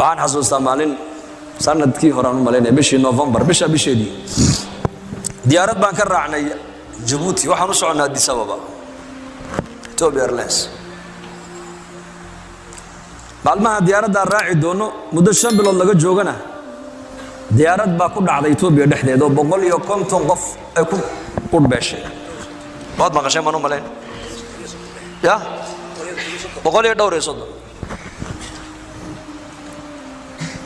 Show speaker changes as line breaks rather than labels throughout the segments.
waxaan xasuustaa maalin sanadkii horaan u malaynaya bishii November bisheedii diyaarad baan ka raacnay Djibouti waxaan u soconaa Addis Ababa Ethiopia Airlines maalmaha diyaaradda raaci doono muddo 5 bilood laga joogana diyaarad baa ku dhacday Ethiopia dhexdeeda 150 qof ay ku qudbeeshay baad maqashay ma malayn ya 100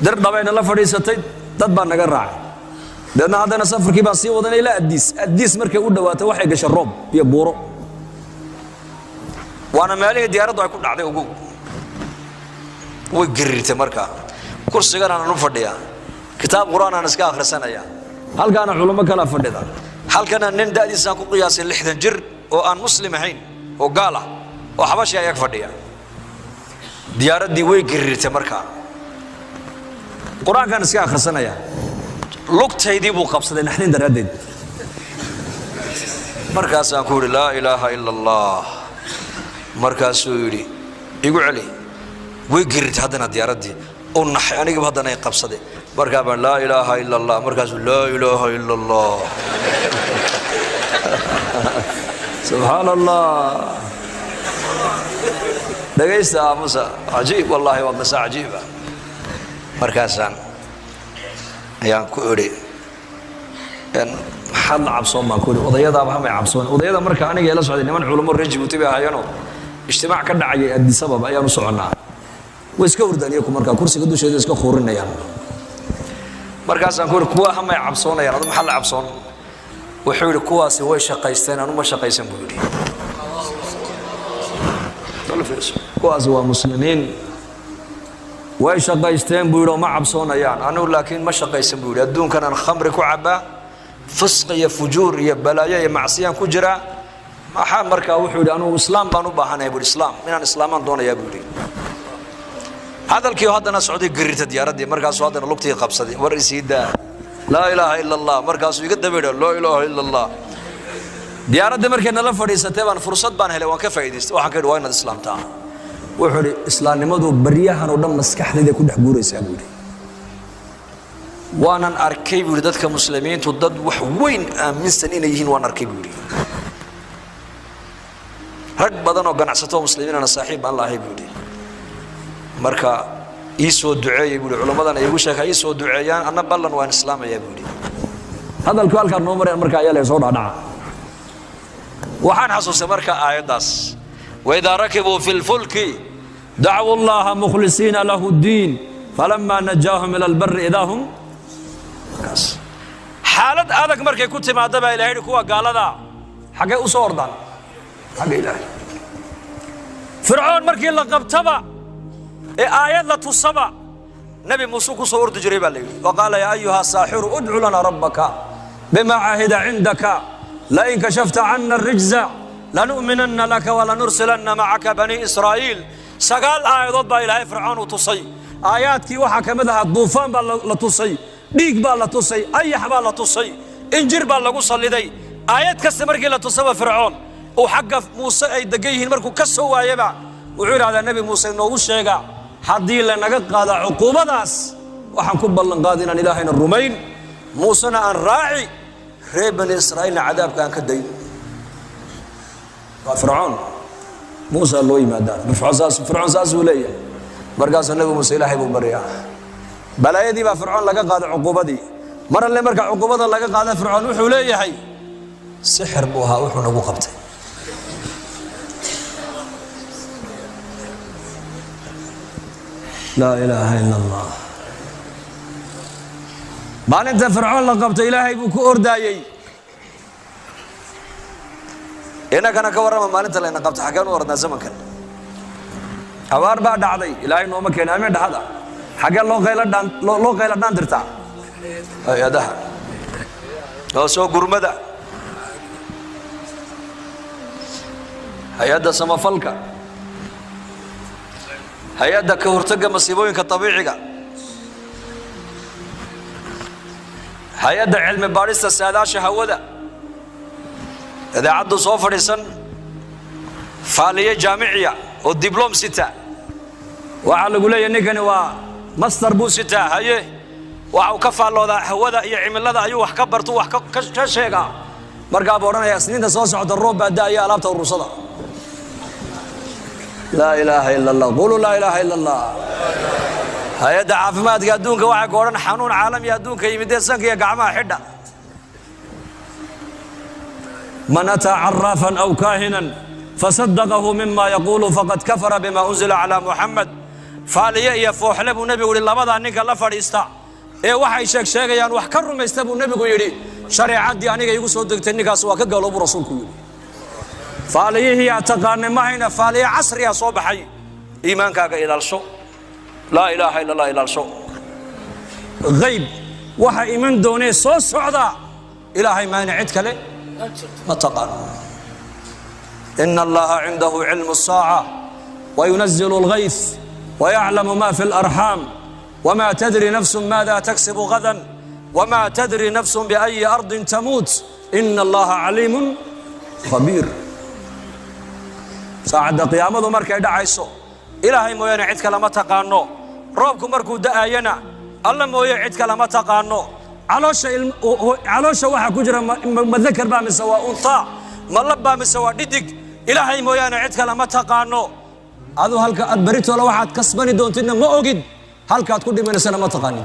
dar dhabayna la fadhiisatay dad baa naga raacay dadna hadana safarkii baa sii wadanay ilaa Addis markay u dhawaatay waxay gashay roob iyo buuro waana meelihii diyaaraddu ay ku dhacday ugu way girirtay marka kursigan aan u fadhiyaa kitaab quraan aan iska akhrisanaya halkaana culimo kala fadhida halkana nin daadiisa ku qiyaasay 60 jir oo aan muslim ahayn oo gaal ah oo xabashi ay fadhiya diyaaradii way girirtay marka quraan kan iska akhrisanaya lugtaydii buu qabsaday naxdin daraadeed markaas aan ku yiri la ilaaha illa allah markaas uu yiri igu cali way girirtay hadana diyaaradii oo naxay aniga hadana ay qabsaday markaa baan la ilaaha illa allah markaas la ilaaha illa allah subhanallah dhageysta musa ajiib wallahi wa qisa ajiiba markaasaan ayaan ku iri in xal cabsoon ma ku iri odayada ma cabsoon odayada marka aniga ila socday niman culimo reer Djibouti baa hayano ijtimaac ka dhacay Addis Ababa ayaan u soconaa way iska hurdaniyo marka kursiga dusheeda iska khoorinayaan markaasaan ku iri kuwa ma cabsoonayaan aduma xal cabsoon wuxuu iri kuwaasi way shaqaysteen anu ma shaqaysan buu iri kuwaasi waa muslimiin way shaqaysteen buu iri ma cabsoonayaan anu laakiin ma shaqaysan buu iri adduunkan aan khamri ku cabaa fisq iyo fujuur iyo balaayo iyo macsiyan ku jira maxaa marka wuxuu iri anu islaam baan u baahanahay buu islaam inaan islaaman doonayaa buu iri hadalkii hadana Saudi girirta diyaaradii markaas hadana lugtii qabsaday war isiida la ilaaha illa allah markaas iga dabeeyo la ilaaha illa allah diyaaradii markay nala fadhiisatay baan fursad baan helay waan ka faa'iideystay waxaan ka dhawaa inaad islaamta wuxuu iri islaamnimadu bariyahan oo dhan maskaxdeeda ku dhex guuraysaa buu iri waanan arkay buu dadka muslimiintu dad wax weyn aaminsan inay yihiin waan arkay buu iri rag badan oo ganacsato muslimiinana saaxiib aan laahay buu iri marka iisoo duceeyay buu culamadan ay ugu sheekay iisoo duceeyaan anna ballan waan islaamaya buu iri hadalku halka noo maray marka ayaa la soo dhaadhaca waxaan xasuustay marka aayadaas وإذا ركبوا في الفلك دعوا الله مخلصين له الدين فلما نجاهم إلى البر إذا هم حالة هذاك مركي كنت ما دبا إلهي كوا قال ذا حاجة أصور ذا حاجة إلهي فرعون مركي لقب تبا آيات لا تصبا نبي موسى صور تجربة لي وقال يا أيها الساحر ادع لنا ربك بما عهد عندك لئن كشفت عنا الرجز لنؤمنن لك ولنرسلن معك بني إسرائيل سقال آيات با إلهي فرعون وتصي آياتك وحا كمدها الضوفان با لتصي ديك با لتصي أيح با لتصي إنجر با لقصة لدي آيات كستمركي لتصوى فرعون وحق موسى أي دقيه مركو كسوا يبع وعير على النبي موسى إنه الشيقع حدي لنا قاد عقوبة داس وحنكب الله قادنا إلهنا الرومين موسى أن راعي ريب بني إسرائيل عذاب كان كدين فرعون موسى الله يمدان فرعون ساس وليه مرقاس النبي موسى إلهي ببريا بلا يدي با فرعون لقى قاد عقوبة دي مرة اللي مرقع عقوبة لقى قاد فرعون وحو ليه حي سحر بوها وحو نبو قبته لا إله إلا الله ما أنت فرعون لقبت إلهي بكو أردايي إنا كان كورا ما أنت لأن قبت حقان وردنا زمن كان أوار بعد عضي إلهي نوما كان أمين هذا حقان لو غيلا دان درتا يا ده لو سو قرمدا هيا ده سما فلكا هيا ده كهرتقى مصيبوين كطبيعي هيا ده علم باريستا ساداشة هودا إذا عدوا صوفر سن فعالية جامعية والدبلوم ستة وعلى قولي إنك master buu sitaa haye waxa uu ka faalloodaa hawada iyo cimilada ayuu wax ka barto wax ka sheegaa markaa buu odhanaya isniinta soo socda roob baa daaya alaabta urursada laa ilaaha ila allah qulu laa ilaaha ila allah hay-adda caafimaadka adduunka waxay ku odhan xanuun caalami adduunka yimidee sanka iyo gacmaha xidha man ataa caraafan aw kaahinan fasadaqahu mima yaquulu faqad kafara bima unzila calaa muxamed faaliye iyo fooxle buu nebigu yidhi labadaa ninka la fadhiista ee waxay sheegayaan wax ka rumaysta buu nebigu yidhi shareecaddii aniga igu soo degtay ninkaas waa ka galo buu rasuulku yidhi faaliyihii aad taqaanay mahayna faaliye casriya soo baxay iimaankaaga ilaalsho laa ilaaha ila allah ilaalsho hayb waxa iman doonee soo socda ilaahay maayna cid kale ma taqaano ina allaha cindahu cilmu الsaaca wayunazilu اlghayth ويعلم ما في الأرحام وما تدري نفس ماذا تكسب غدا وما تدري نفس بأي أرض تموت إن الله عليم خبير ساعد قيامه مركي دعيسو إلهي موينا عدك لما تقانو روبكم مركو دعاينا الله موينا عدك لما تقانو علوشة واحد كجرة مذكر بام سواء أنثى ملب بام سواء ديدك إلهي موينا عدك لما تقانو هذا هلك أدبرت ولا واحد كسبني دونتنا ما أوجد هلك أتكلم من سنة ما تقاني